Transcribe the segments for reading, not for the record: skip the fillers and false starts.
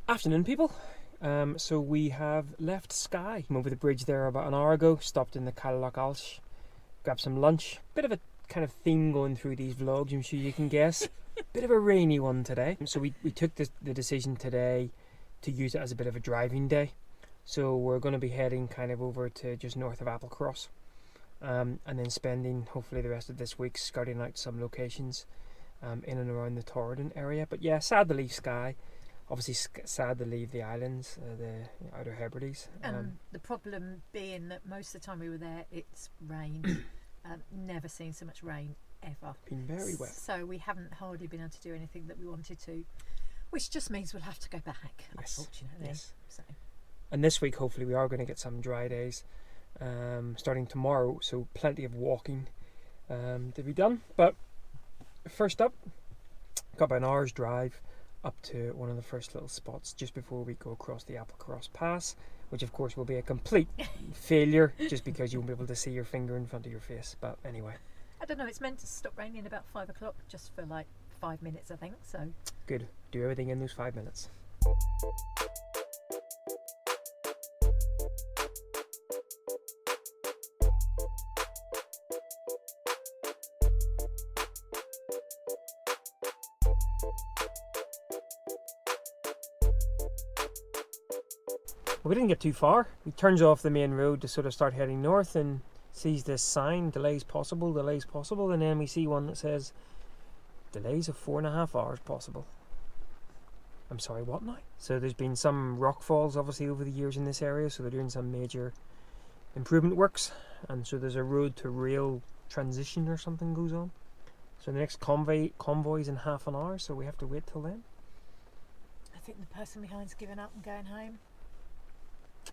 Afternoon, people. So we have left Skye. Came over the bridge there about an hour ago, stopped in the Cailleach Alsh, grabbed some lunch. Bit of a kind of theme going through these vlogs, I'm sure you can guess. Bit of a rainy one today. So we took the decision today to use it as a bit of a driving day. So we're going to be heading kind of over to just north of Applecross, and then spending hopefully the rest of this week scouting out some locations in and around the Torridon area. But yeah, sad to leave Skye. Obviously sad to leave the islands, the Outer Hebrides. The problem being that most of the time we were there, it's rained. Never seen so much rain ever. Been very wet. So we haven't hardly been able to do anything that we wanted to, which just means we'll have to go back, unfortunately. Yes. So. And this week, hopefully, we are going to get some dry days starting tomorrow. So plenty of walking to be done. But first up, got about an hour's drive up to one of the first little spots just before we go across the Applecross Pass, which of course will be a complete failure just because you won't be able to see your finger in front of your face. But anyway, I don't know, it's meant to stop raining about 5 o'clock, just for like 5 minutes I think, so good. Do everything in those 5 minutes. We didn't get too far. He turns off the main road to sort of start heading north and sees this sign, delays possible, and then we see one that says delays of 4.5 hours possible. I'm sorry, what now? So there's been some rock falls obviously over the years in this area, so they're doing some major improvement works, and so there's a road to rail transition or something goes on. So the next convoy's in half an hour, so we have to wait till then. I think the person behind's given up and going home.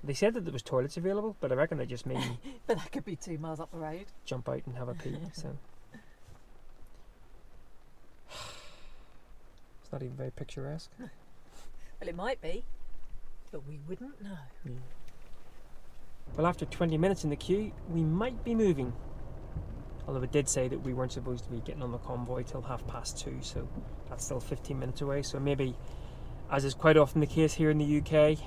They said that there was toilets available, but I reckon they just mean But that could be 2 miles up the road. Jump out and have a pee. So it's not even very picturesque. Well, it might be, but we wouldn't know. Yeah. Well, after 20 minutes in the queue, we might be moving. Although it did say that we weren't supposed to be getting on the convoy till 2:30, so that's still 15 minutes away. So maybe, as is quite often the case here in the UK,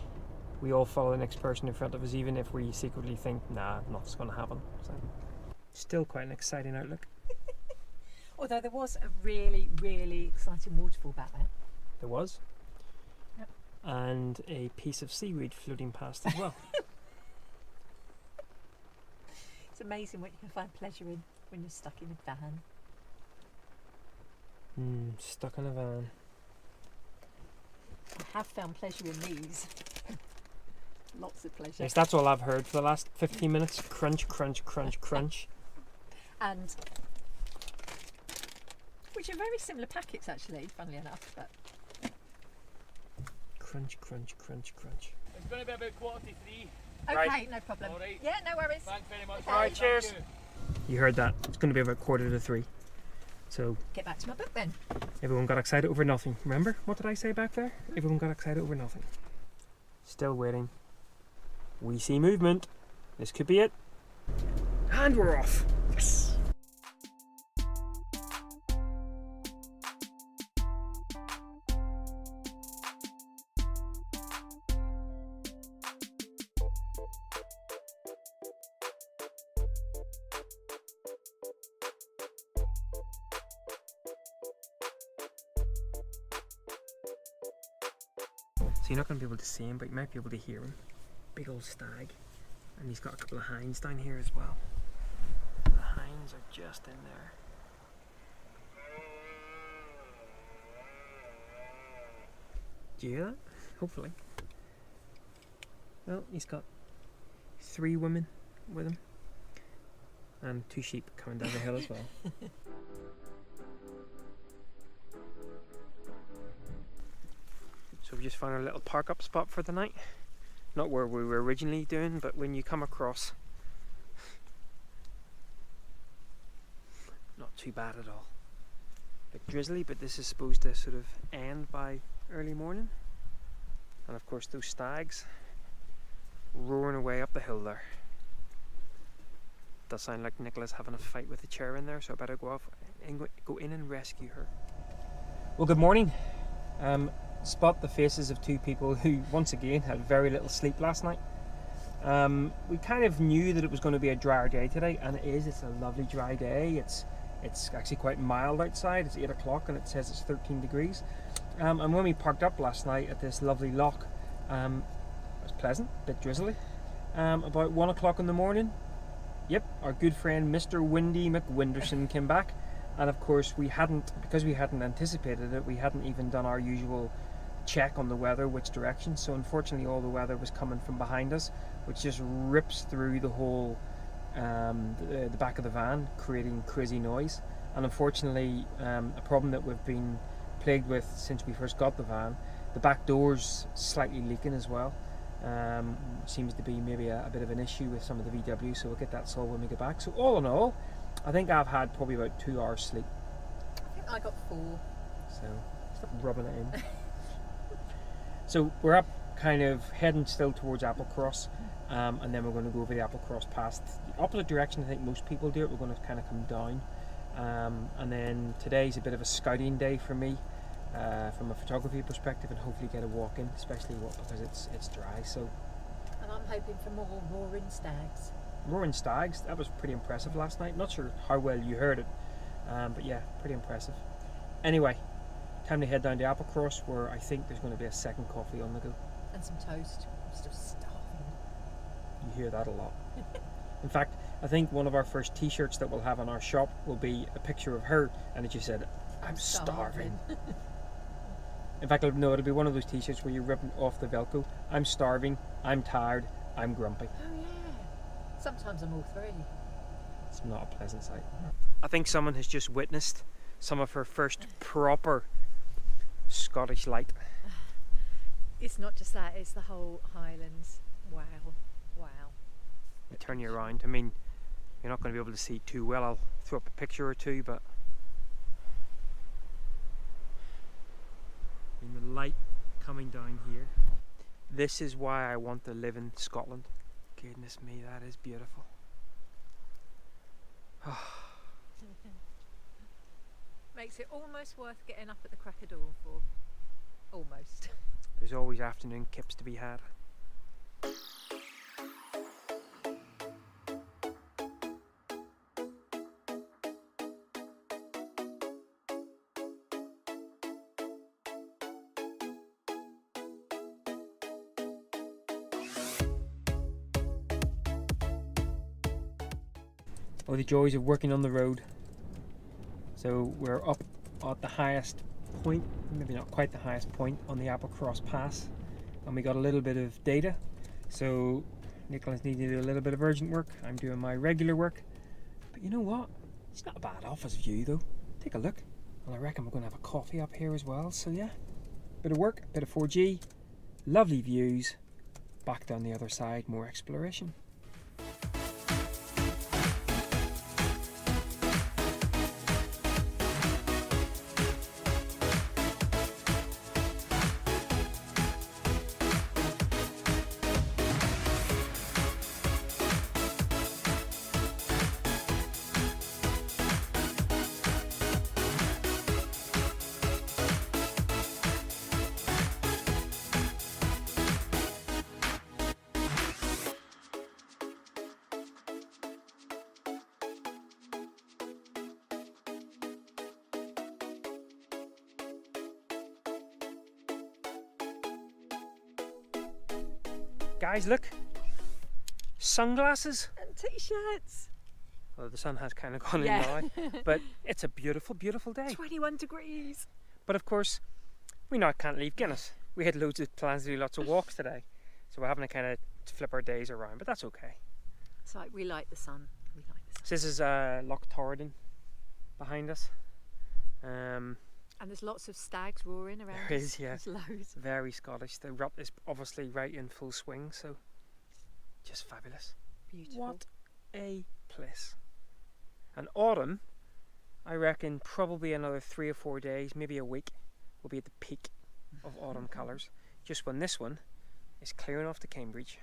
we all follow the next person in front of us, even if we secretly think, nah, nothing's going to happen. So, still quite an exciting outlook. Although there was a really, really exciting waterfall back there. There was. Yep. And a piece of seaweed floating past as well. It's amazing what you can find pleasure in when you're stuck in a van. Stuck in a van. I have found pleasure in these. Lots of pleasure. Yes, that's all I've heard for the last 15 minutes. Crunch, crunch, crunch, crunch. And which are very similar packets actually, funnily enough. But crunch, crunch, crunch, crunch. It's going to be about 2:45. okay, Right. no problem. All right. Yeah, no worries. Thanks very much. Okay. All right, cheers. Thank You heard that. It's going to be about 2:45. So Get back to my book then. everyone got excited over nothing. Remember? What did I say back there? Everyone got excited over nothing. Still waiting. We see movement. This could be it. And we're off. Yes. So you're not going to be able to see him, but you might be able to hear him. Big old stag. And he's got a couple of hinds down here as well. The hinds are just in there. Do you hear that? Hopefully. Well, he's got 3 women with him. And 2 sheep coming down the hill as well. So we just found our little park up spot for the night. Not where we were originally doing, but when you come across, not too bad at all. A bit drizzly, but this is supposed to sort of end by early morning. And of course those stags roaring away up the hill there. Does sound like Nicola's having a fight with the chair in there, so I better go off and go in and rescue her. Well, good morning. spot the faces of two people who, once again, had very little sleep last night. We kind of knew that it was going to be a drier day today, and it is. It's a lovely dry day. It's actually quite mild outside. It's 8 o'clock and it says it's 13 degrees. And when we parked up last night at this lovely loch, it was pleasant, a bit drizzly. About 1 o'clock in the morning, yep, our good friend Mr. Windy McWinderson came back. And of course because we hadn't anticipated it, we hadn't even done our usual check on the weather, which direction. So unfortunately all the weather was coming from behind us, which just rips through the whole the back of the van, creating crazy noise. And unfortunately, a problem that we've been plagued with since we first got the van, the back door's slightly leaking as well. Seems to be maybe a bit of an issue with some of the VW, so we'll get that solved when we get back. So all in all, I think I've had probably about 2 hours sleep. I think I got 4. So stop rubbing it in. So we're up, kind of heading still towards Applecross, and then we're going to go over the Applecross Pass. The opposite direction I think most people do it. We're going to kind of come down, and then today's a bit of a scouting day for me, from a photography perspective, and hopefully get a walk in, especially because it's dry. So, And I'm hoping for more roaring stags. Roaring stags, that was pretty impressive last night. Not sure how well you heard it, but yeah, pretty impressive. Anyway, time to head down to Applecross, where I think there's going to be a second coffee on the go. And some toast. I'm still starving. You hear that a lot. In fact, I think one of our first t-shirts that we'll have on our shop will be a picture of her, and it just said, "I'm starving." In fact, no, it'll be one of those t-shirts where you're ripping off the Velcro. "I'm starving, I'm tired, I'm grumpy." Oh yeah. Sometimes I'm all 3. It's not a pleasant sight. I think someone has just witnessed some of her first proper Scottish light. It's not just that, it's the whole Highlands. Wow. Wow. I turn you around. I mean, you're not going to be able to see too well. I'll throw up a picture or two, but in the light coming down here. This is why I want to live in Scotland. Goodness me, that is beautiful. Makes it almost worth getting up at the crack of dawn for. Almost. There's always afternoon kips to be had. Oh, the joys of working on the road. So we're up at the highest point, maybe not quite the highest point, on the Applecross Pass, and we got a little bit of data. So Nicholas needed to do a little bit of urgent work. I'm doing my regular work. But you know what? It's not a bad office view though. Take a look. And I reckon we're going to have a coffee up here as well. So yeah, bit of work, bit of 4G, lovely views. Back down the other side, more exploration. Guys, look, sunglasses And t-shirts. Well, the sun has kind of gone in Yeah. now, but it's a beautiful, beautiful day. 21 degrees. But of course, we now can't leave Guinness. We had loads of plans to do lots of walks today, so we're having to kind of flip our days around, but that's okay. It's like we like the sun. We like the sun. So this is Loch Torridon behind us. And there's lots of stags roaring around. There us. is, yeah. There's loads. Very Scottish. The rut is obviously right in full swing, so just fabulous. Beautiful. What a place. And autumn, I reckon probably another 3 or 4 days, maybe a week, will be at the peak of autumn colours, just when this one is clearing off to Cambridge.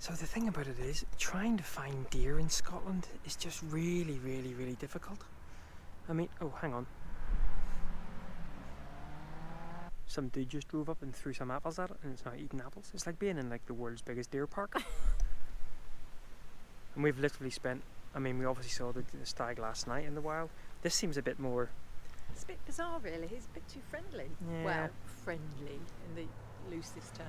So the thing about it is, trying to find deer in Scotland is just really, really, really difficult. I mean, oh, hang on. Some dude just drove up and threw some apples at it, and it's now eating apples. It's like being in like the world's biggest deer park. And we've literally spent. I mean, we obviously saw the stag last night in the wild. This seems a bit more. It's a bit bizarre, really. He's a bit too friendly. Yeah. Well, friendly in the loosest term.